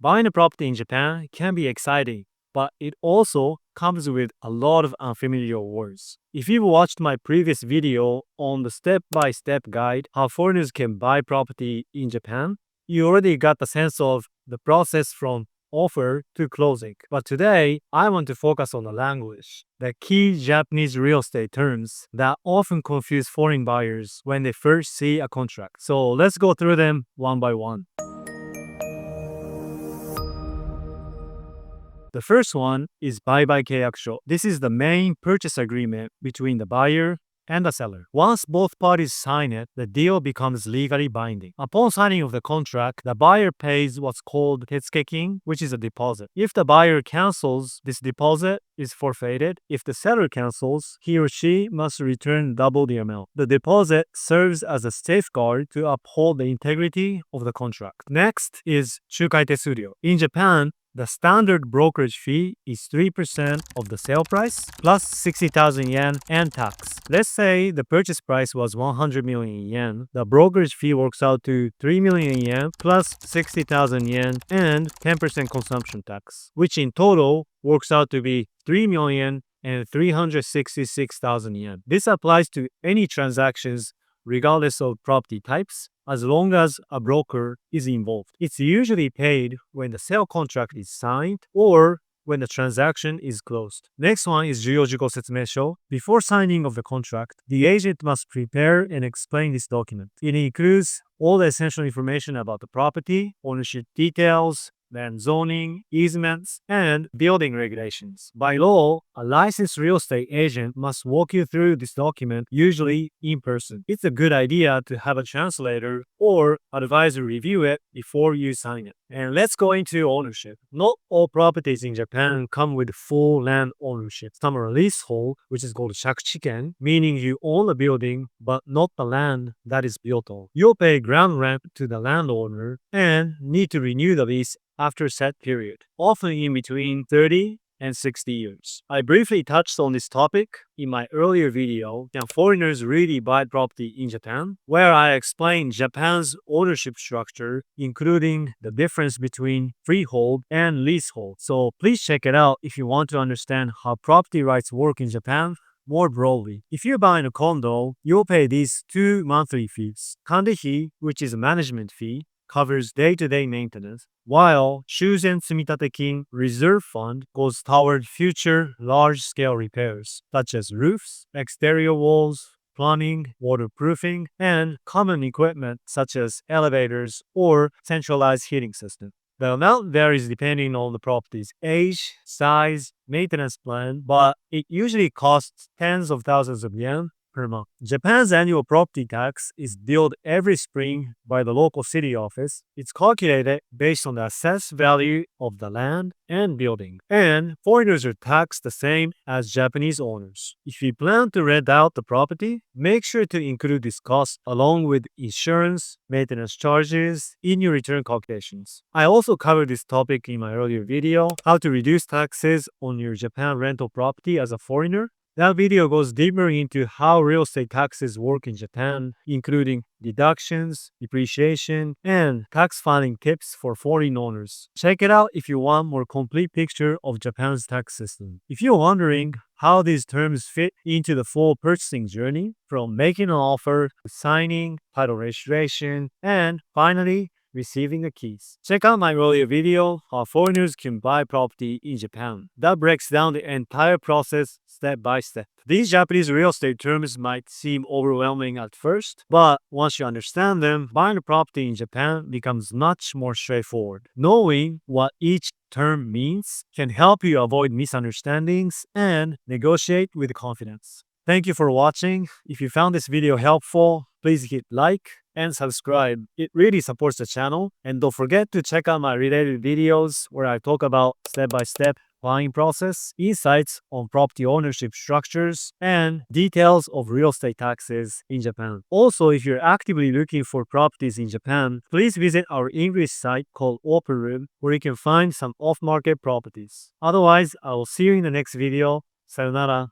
Buying a property in Japan can be exciting, but it also comes with a lot of unfamiliar words. If you've watched my previous video on the step-by-step guide how foreigners can buy property in Japan, you already got the sense of the process from offer to closing. But today, I want to focus on the language, the key Japanese real estate terms that often confuse foreign buyers when they first see a contract. So let's go through them one by one. The first one is 売買契約書. This is the main purchase agreement between the buyer and the seller. Once both parties sign it, the deal becomes legally binding. Upon signing of the contract, the buyer pays what's called 𝐏𝐻𝐿, which is a deposit. If the buyer cancels, this deposit is forfeited. If the seller cancels, he or she must return double the amount. The deposit serves as a safeguard to uphold the integrity of the contract. Next is Chukai Studio. In Japan, the standard brokerage fee is 3% of the sale price plus 60,000 yen and tax. Let's say the purchase price was 100 million yen. The brokerage fee works out to 3 million yen plus 60,000 yen and 10% consumption tax, which in total works out to be 3,366,000 yen. This applies to any transactions regardless of property types, as long as a broker is involved. It's usually paid when the sale contract is signed or when the transaction is closed. Next one is 重要事項説明書. Before signing of the contract, the agent must prepare and explain this document. It includes all the essential information about the property, ownership details, land zoning, easements, and building regulations. By law, a licensed real estate agent must walk you through this document, usually in person. It's a good idea to have a translator or advisor review it before you sign it. And let's go into ownership. Not all properties in Japan come with full land ownership. Some are leasehold, which is called 𝐶𝐻𝐿, meaning you own the building but not the land that is built on. You'll pay ground rent to the landowner and need to renew the lease after a set period, often in between 30 and 60 years. I briefly touched on this topic in my earlier video, Can Foreigners Really Buy Property in Japan?, where I explained Japan's ownership structure, including the difference between freehold and leasehold. So please check it out if you want to understand how property rights work in Japan more broadly. If you're buying a condo, you'll pay these two monthly fees. Kandehi, which is a management fee, covers day-to-day maintenance, while 𝐀𝐻𝐿 reserve fund goes toward future large-scale repairs, such as roofs, exterior walls, plumbing, waterproofing, and common equipment such as elevators or centralized heating system. The amount varies depending on the property's age, size, maintenance plan, but it usually costs tens of thousands of yen per month. Japan's annual property tax is billed every spring by the local city office. It's calculated based on the assessed value of the land and building, and foreigners are taxed the same as Japanese owners. If you plan to rent out the property, make sure to include this cost along with insurance, maintenance charges in your return calculations. I also covered this topic in my earlier video, how to reduce taxes on your Japan rental property as a foreigner. That video goes deeper into how real estate taxes work in Japan, including deductions, depreciation, and tax filing tips for foreign owners. Check it out if you want a more complete picture of Japan's tax system. If you're wondering how these terms fit into the full purchasing journey, from making an offer to signing, title registration, and finally, receiving the keys, check out my earlier video, How Foreigners Can Buy Property in Japan. That breaks down the entire process step by step. These Japanese real estate terms might seem overwhelming at first, but once you understand them, buying a property in Japan becomes much more straightforward. Knowing what each term means can help you avoid misunderstandings and negotiate with confidence. Thank you for watching. If you found this video helpful, please hit like and subscribe. It really supports the channel. And don't forget to check out my related videos where I talk about step-by-step buying process, insights on property ownership structures, and details of real estate taxes in Japan. Also, if you're actively looking for properties in Japan, please visit our English site called Open Room, where you can find some off-market properties. Otherwise, I will see you in the next video. Sayonara.